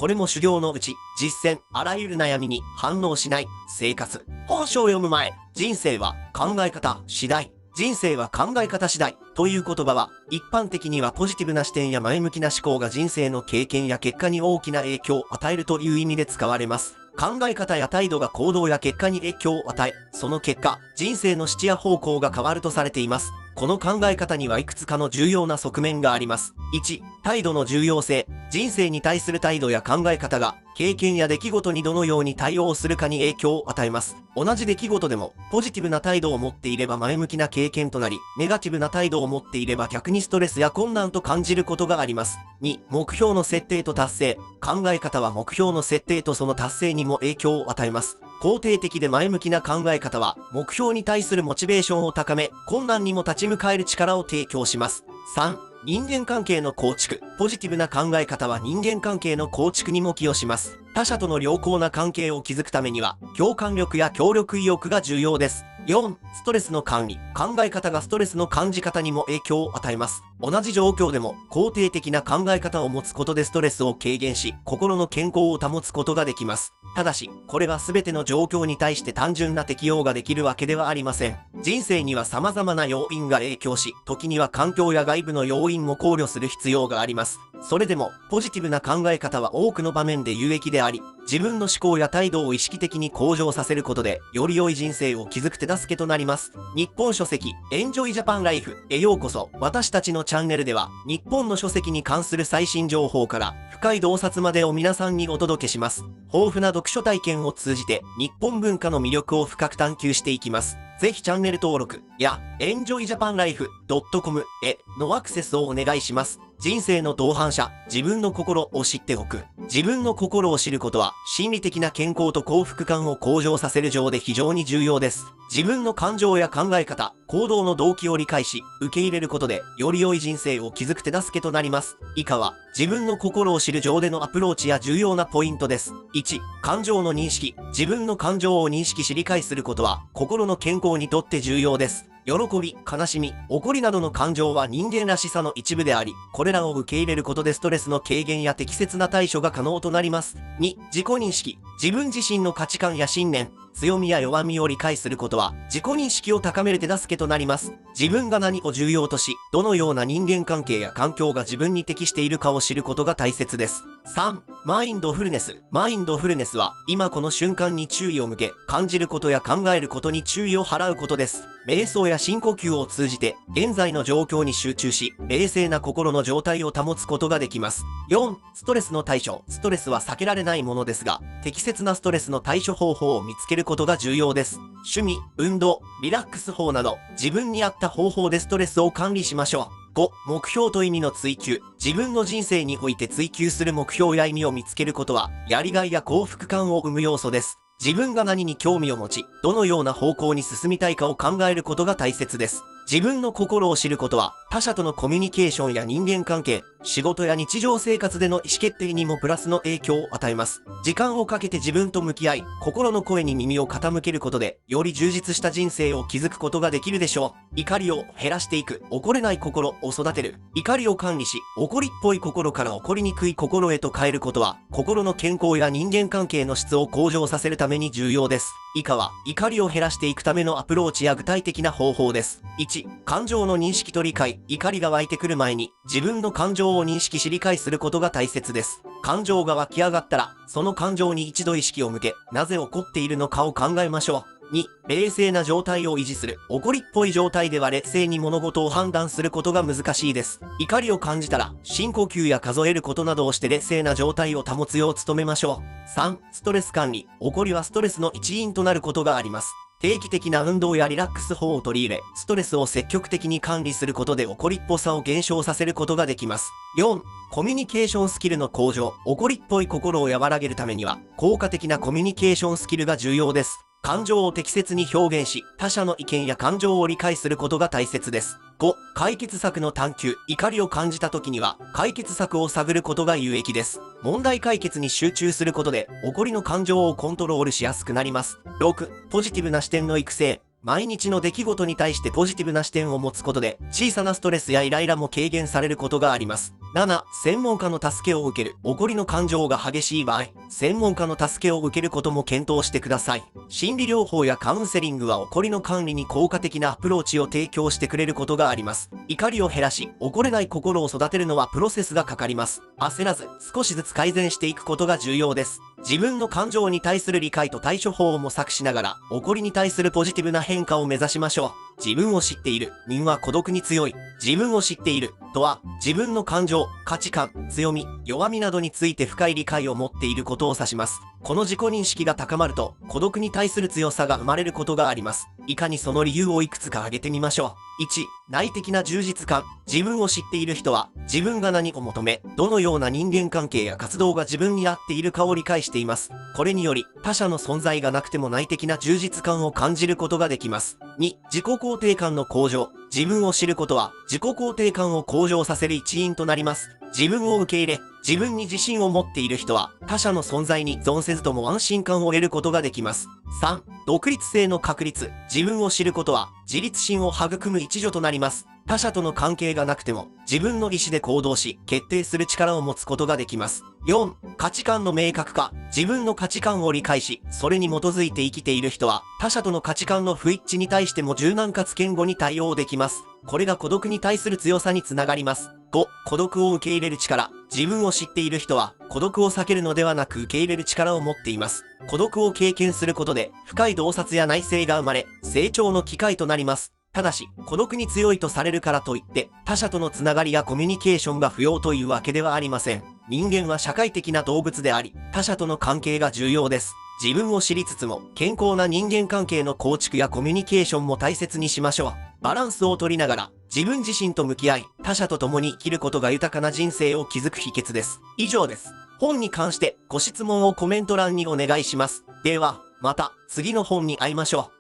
これも修行のうち、実践、あらゆる悩みに反応しない、生活。本書を読む前、人生は考え方次第。人生は考え方次第という言葉は、一般的にはポジティブな視点や前向きな思考が人生の経験や結果に大きな影響を与えるという意味で使われます。考え方や態度が行動や結果に影響を与え、その結果、人生の質や方向が変わるとされています。この考え方にはいくつかの重要な側面があります。1、態度の重要性。人生に対する態度や考え方が、経験や出来事にどのように対応するかに影響を与えます。同じ出来事でも、ポジティブな態度を持っていれば前向きな経験となり、ネガティブな態度を持っていれば逆にストレスや困難と感じることがあります。2、目標の設定と達成。考え方は目標の設定とその達成にも影響を与えます。肯定的で前向きな考え方は、目標に対するモチベーションを高め、困難にも立ち向かえる力を提供します。3、人間関係の構築。ポジティブな考え方は人間関係の構築にも寄与します。他者との良好な関係を築くためには、共感力や協力意欲が重要です。4、ストレスの管理。考え方がストレスの感じ方にも影響を与えます。同じ状況でも肯定的な考え方を持つことでストレスを軽減し、心の健康を保つことができます。ただし、これは全ての状況に対して単純な適用ができるわけではありません。人生には様々な要因が影響し、時には環境や外部の要因も考慮する必要があります。それでも、ポジティブな考え方は多くの場面で有益であり、自分の思考や態度を意識的に向上させることで、より良い人生を築く手助けとなります。日本書籍、エンジョイジャパンライフへようこそ。私たちのチャンネルでは、日本の書籍に関する最新情報から、深い洞察までを皆さんにお届けします。豊富な読書体験を通じて、日本文化の魅力を深く探求していきます。ぜひチャンネル登録や enjoyjapanlife.com へのアクセスをお願いします。人生の同伴者、自分の心を知っておく。自分の心を知ることは、心理的な健康と幸福感を向上させる上で非常に重要です。自分の感情や考え方、行動の動機を理解し、受け入れることで、より良い人生を築く手助けとなります。以下は、自分の心を知る上でのアプローチや重要なポイントです。1、感情の認識。自分の感情を認識し理解することは、心の健康にとって重要です。喜び、悲しみ、怒りなどの感情は人間らしさの一部であり、これらを受け入れることでストレスの軽減や適切な対処が可能となります。2、自己認識。自分自身の価値観や信念、強みや弱みを理解することは、自己認識を高める手助けとなります。自分が何を重要とし、どのような人間関係や環境が自分に適しているかを知ることが大切です。3、マインドフルネス。マインドフルネスは、今この瞬間に注意を向け、感じることや考えることに注意を払うことです。瞑想や深呼吸を通じて、現在の状況に集中し、冷静な心の状態を保つことができます。4、ストレスの対処。ストレスは避けられないものですが、適切なストレスの対処方法を見つけることが重要です。趣味、運動、リラックス法など、自分に合った方法でストレスを管理しましょう。5、目標と意味の追求。自分の人生において追求する目標や意味を見つけることは、やりがいや幸福感を生む要素です。自分が何に興味を持ち、どのような方向に進みたいかを考えることが大切です。自分の心を知ることは、他者とのコミュニケーションや人間関係、仕事や日常生活での意思決定にもプラスの影響を与えます。時間をかけて自分と向き合い、心の声に耳を傾けることで、より充実した人生を築くことができるでしょう。怒りを減らしていく。怒れない心を育てる。怒りを管理し、怒りっぽい心から怒りにくい心へと変えることは、心の健康や人間関係の質を向上させるために重要です。以下は、怒りを減らしていくためのアプローチや具体的な方法です。1、感情の認識と理解。怒りが湧いてくる前に、自分の感情を認識し理解することが大切です。感情が湧き上がったら、その感情に一度意識を向け、なぜ起こっているのかを考えましょう。2、冷静な状態を維持する。怒りっぽい状態では劣勢に物事を判断することが難しいです。怒りを感じたら、深呼吸や数えることなどをして劣勢な状態を保つよう努めましょう。3、ストレス管理。怒りはストレスの一因となることがあります。定期的な運動やリラックス法を取り入れ、ストレスを積極的に管理することで怒りっぽさを減少させることができます。4、コミュニケーションスキルの向上。怒りっぽい心を和らげるためには、効果的なコミュニケーションスキルが重要です。感情を適切に表現し、他者の意見や感情を理解することが大切です。5、解決策の探求。怒りを感じた時には、解決策を探ることが有益です。問題解決に集中することで、怒りの感情をコントロールしやすくなります。6、ポジティブな視点の育成。毎日の出来事に対してポジティブな視点を持つことで、小さなストレスやイライラも軽減されることがあります。7、専門家の助けを受ける。怒りの感情が激しい場合、専門家の助けを受けることも検討してください。心理療法やカウンセリングは怒りの管理に効果的なアプローチを提供してくれることがあります。怒りを減らし、怒れない心を育てるのはプロセスがかかります。焦らず、少しずつ改善していくことが重要です。自分の感情に対する理解と対処法を模索しながら、怒りに対するポジティブな変化を目指しましょう。自分を知っている。人は孤独に強い。自分を知っている。とは、自分の感情、価値観、強み、弱みなどについて深い理解を持っていることを指します。この自己認識が高まると、孤独に対する強さが生まれることがあります。いかにその理由をいくつか挙げてみましょう。1、内的な充実感。自分を知っている人は、自分が何を求め、どのような人間関係や活動が自分に合っているかを理解しています。これにより、他者の存在がなくても内的な充実感を感じることができます。2、自己肯定感の向上。自分を知ることは、自己肯定感を向上させる一因となります。自分を受け入れ、自分に自信を持っている人は、他者の存在に依存せずとも安心感を得ることができます。3、独立性の確立。自分を知ることは、自立心を育む一助となります。他者との関係がなくても、自分の意思で行動し、決定する力を持つことができます。4、価値観の明確化。自分の価値観を理解し、それに基づいて生きている人は、他者との価値観の不一致に対しても柔軟かつ堅固に対応できます。これが孤独に対する強さにつながります。5、孤独を受け入れる力。自分を知っている人は、孤独を避けるのではなく受け入れる力を持っています。孤独を経験することで、深い洞察や内省が生まれ、成長の機会となります。ただし、孤独に強いとされるからといって、他者とのつながりやコミュニケーションが不要というわけではありません。人間は社会的な動物であり、他者との関係が重要です。自分を知りつつも、健康な人間関係の構築やコミュニケーションも大切にしましょう。バランスを取りながら、自分自身と向き合い、他者と共に生きることが豊かな人生を築く秘訣です。以上です。本に関してご質問をコメント欄にお願いします。では、また次の本に会いましょう。